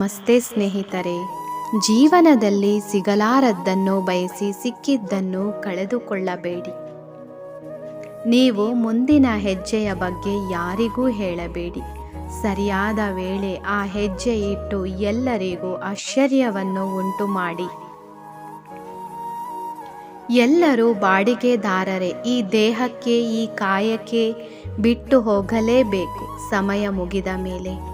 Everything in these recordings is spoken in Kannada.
ನಮಸ್ತೆ ಸ್ನೇಹಿತರೆ. ಜೀವನದಲ್ಲಿ ಸಿಗಲಾರದ್ದನ್ನು ಬಯಸಿ ಸಿಕ್ಕಿದ್ದನ್ನು ಕಳೆದುಕೊಳ್ಳಬೇಡಿ. ನೀವು ಮುಂದಿನ ಹೆಜ್ಜೆಯ ಬಗ್ಗೆ ಯಾರಿಗೂ ಹೇಳಬೇಡಿ. ಸರಿಯಾದ ವೇಳೆ ಆ ಹೆಜ್ಜೆ ಇಟ್ಟು ಎಲ್ಲರಿಗೂ ಆಶ್ಚರ್ಯವನ್ನು ಉಂಟು ಮಾಡಿ. ಎಲ್ಲರೂ ಬಾಡಿಗೆದಾರರೇ. ಈ ದೇಹಕ್ಕೆ, ಈ ಕಾಯಕ್ಕೆ ಬಿಟ್ಟು ಹೋಗಲೇಬೇಕು ಸಮಯ ಮುಗಿದ ಮೇಲೆ.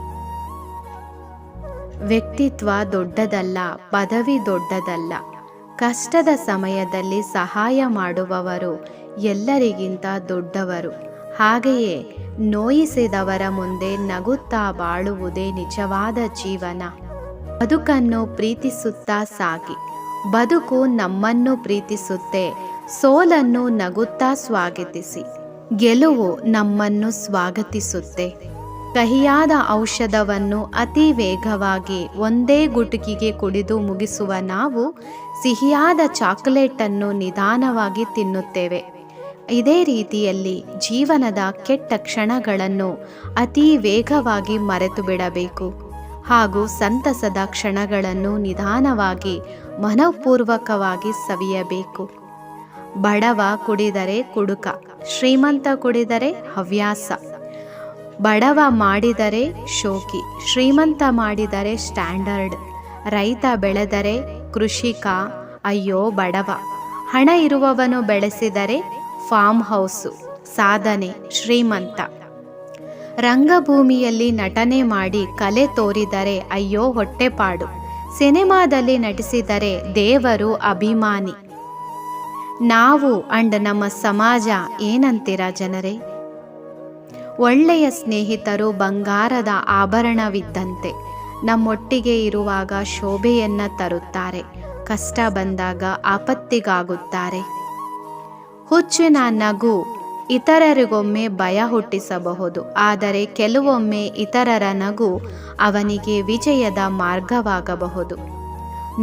ವ್ಯಕ್ತಿತ್ವ ದೊಡ್ಡದಲ್ಲ, ಪದವಿ ದೊಡ್ಡದಲ್ಲ. ಕಷ್ಟದ ಸಮಯದಲ್ಲಿ ಸಹಾಯ ಮಾಡುವವರು ಎಲ್ಲರಿಗಿಂತ ದೊಡ್ಡವರು. ಹಾಗೆಯೇ ನೋಯಿಸಿದವರ ಮುಂದೆ ನಗುತ್ತಾ ಬಾಳುವುದೇ ನಿಜವಾದ ಜೀವನ. ಬದುಕನ್ನು ಪ್ರೀತಿಸುತ್ತಾ ಸಾಗಿ. ಬದುಕು ನಮ್ಮನ್ನು ಪ್ರೀತಿಸುತ್ತೆ. ಸೋಲನ್ನು ನಗುತ್ತಾ ಸ್ವಾಗತಿಸಿ. ಗೆಲುವು ನಮ್ಮನ್ನು ಸ್ವಾಗತಿಸುತ್ತೆ. ಕಹಿಯಾದ ಔಷಧವನ್ನು ಅತಿ ವೇಗವಾಗಿ ಒಂದೇ ಗುಟುಕಿಗೆ ಕುಡಿದು ಮುಗಿಸುವ ನಾವು ಸಿಹಿಯಾದ ಚಾಕೊಲೇಟನ್ನು ನಿಧಾನವಾಗಿ ತಿನ್ನುತ್ತೇವೆ. ಇದೇ ರೀತಿಯಲ್ಲಿ ಜೀವನದ ಕೆಟ್ಟ ಕ್ಷಣಗಳನ್ನು ಅತಿ ವೇಗವಾಗಿ ಮರೆತು ಬಿಡಬೇಕು ಹಾಗೂ ಸಂತಸದ ಕ್ಷಣಗಳನ್ನು ನಿಧಾನವಾಗಿ ಮನಃಪೂರ್ವಕವಾಗಿ ಸವಿಯಬೇಕು. ಬಡವ ಕುಡಿದರೆ ಕುಡುಕ, ಶ್ರೀಮಂತ ಕುಡಿದರೆ ಹವ್ಯಾಸ. ಬಡವ ಮಾಡಿದರೆ ಶೋಕಿ, ಶ್ರೀಮಂತ ಮಾಡಿದರೆ ಸ್ಟ್ಯಾಂಡರ್ಡ್. ರೈತ ಬೆಳೆದರೆ ಕೃಷಿಕ, ಅಯ್ಯೋ ಬಡವ. ಹಣ ಇರುವವನು ಬೆಳೆಸಿದರೆ ಫಾರ್ಮ್ ಹೌಸು, ಸಾಧನೆ, ಶ್ರೀಮಂತ. ರಂಗಭೂಮಿಯಲ್ಲಿ ನಟನೆ ಮಾಡಿ ಕಲೆ ತೋರಿದರೆ ಅಯ್ಯೋ ಹೊಟ್ಟೆಪಾಡು. ಸಿನಿಮಾದಲ್ಲಿ ನಟಿಸಿದರೆ ದೇವರು, ಅಭಿಮಾನಿ. ನಾವು ಅಂಡ್ ನಮ್ಮ ಸಮಾಜ ಏನಂತೀರಾ ಜನರೇ? ಒಳ್ಳೆಯ ಸ್ನೇಹಿತರು ಬಂಗಾರದ ಆಭರಣವಿದ್ದಂತೆ. ನಮ್ಮೊಟ್ಟಿಗೆ ಇರುವಾಗ ಶೋಭೆಯನ್ನ ತರುತ್ತಾರೆ, ಕಷ್ಟ ಬಂದಾಗ ಆಪತ್ತಿಗಾಗುತ್ತಾರೆ. ಹುಚ್ಚಿನ ನಗು ಇತರರಿಗೊಮ್ಮೆ ಭಯ ಹುಟ್ಟಿಸಬಹುದು, ಆದರೆ ಕೆಲವೊಮ್ಮೆ ಇತರರ ನಗು ಅವನಿಗೆ ವಿಜಯದ ಮಾರ್ಗವಾಗಬಹುದು.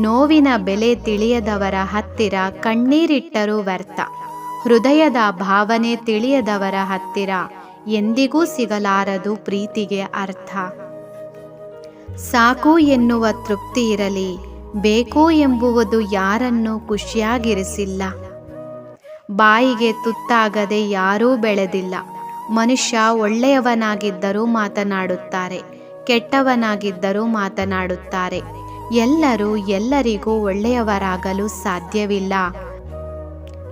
ನೋವಿನ ಬೆಲೆ ತಿಳಿಯದವರ ಹತ್ತಿರ ಕಣ್ಣೀರಿಟ್ಟರೂ ವ್ಯರ್ಥ. ಹೃದಯದ ಭಾವನೆ ತಿಳಿಯದವರ ಹತ್ತಿರ ಎಂದಿಗೂ ಸಿಗಲಾರದು ಪ್ರೀತಿಗೆ ಅರ್ಥ. ಸಾಕು ಎನ್ನುವ ತೃಪ್ತಿ ಇರಲಿ, ಬೇಕು ಎಂಬುವುದು ಯಾರನ್ನೂ ಖುಷಿಯಾಗಿರಿಸಿಲ್ಲ. ಬಾಯಿಗೆ ತುತ್ತಾಗದೆ ಯಾರೂ ಬೆಳೆದಿಲ್ಲ. ಮನುಷ್ಯ ಒಳ್ಳೆಯವನಾಗಿದ್ದರೂ ಮಾತನಾಡುತ್ತಾರೆ, ಕೆಟ್ಟವನಾಗಿದ್ದರೂ ಮಾತನಾಡುತ್ತಾರೆ. ಎಲ್ಲರೂ ಎಲ್ಲರಿಗೂ ಒಳ್ಳೆಯವರಾಗಲು ಸಾಧ್ಯವಿಲ್ಲ.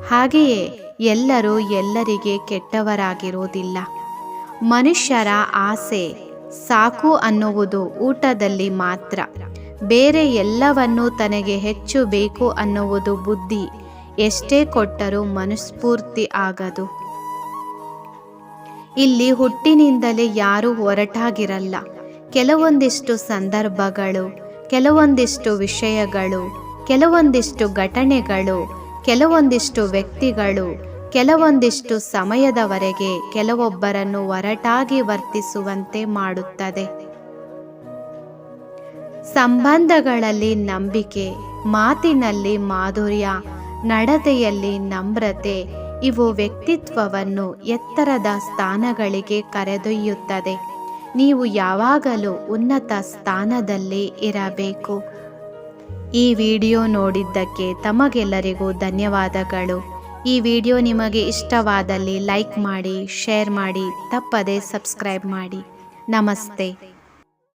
ಹಾಗೆಯೇ ಎಲ್ಲರೂ ಎಲ್ಲರಿಗೆ ಕೆಟ್ಟವರಾಗಿರುವುದಿಲ್ಲ. ಮನುಷ್ಯರ ಆಸೆ ಸಾಕು ಅನ್ನುವುದು ಊಟದಲ್ಲಿ ಮಾತ್ರ. ಬೇರೆ ಎಲ್ಲವನ್ನೂ ತನಗೆ ಹೆಚ್ಚು ಬೇಕು ಅನ್ನುವುದು ಬುದ್ಧಿ. ಎಷ್ಟೇ ಕೊಟ್ಟರೂ ಮನಸ್ಫೂರ್ತಿ ಆಗದು. ಇಲ್ಲಿ ಹುಟ್ಟಿನಿಂದಲೇ ಯಾರೂ ಹೊರಟಾಗಿರಲ್ಲ. ಕೆಲವೊಂದಿಷ್ಟು ಸಂದರ್ಭಗಳು, ಕೆಲವೊಂದಿಷ್ಟು ವಿಷಯಗಳು, ಕೆಲವೊಂದಿಷ್ಟು ಘಟನೆಗಳು, ಕೆಲವೊಂದಿಷ್ಟು ವ್ಯಕ್ತಿಗಳು, ಕೆಲವೊಂದಿಷ್ಟು ಸಮಯದವರೆಗೆ ಕೆಲವೊಬ್ಬರನ್ನು ಒರಟಾಗಿ ವರ್ತಿಸುವಂತೆ ಮಾಡುತ್ತದೆ. ಸಂಬಂಧಗಳಲ್ಲಿ ನಂಬಿಕೆ, ಮಾತಿನಲ್ಲಿ ಮಾಧುರ್ಯ, ನಡತೆಯಲ್ಲಿ ನಮ್ರತೆ ಇವು ವ್ಯಕ್ತಿತ್ವವನ್ನು ಎತ್ತರದ ಸ್ಥಾನಗಳಿಗೆ ಕರೆದೊಯ್ಯುತ್ತದೆ. ನೀವು ಯಾವಾಗಲೂ ಉನ್ನತ ಸ್ಥಾನದಲ್ಲಿ ಇರಬೇಕು. ಈ ವಿಡಿಯೋ ನೋಡಿದ್ದಕ್ಕೆ ತಮಗೆಲ್ಲರಿಗೂ ಧನ್ಯವಾದಗಳು. ಈ ವಿಡಿಯೋ ನಿಮಗೆ ಇಷ್ಟವಾದಲ್ಲಿ ಲೈಕ್ ಮಾಡಿ, ಶೇರ್ ಮಾಡಿ, ತಪ್ಪದೆ ಸಬ್ಸ್ಕ್ರೈಬ್ ಮಾಡಿ. ನಮಸ್ತೆ.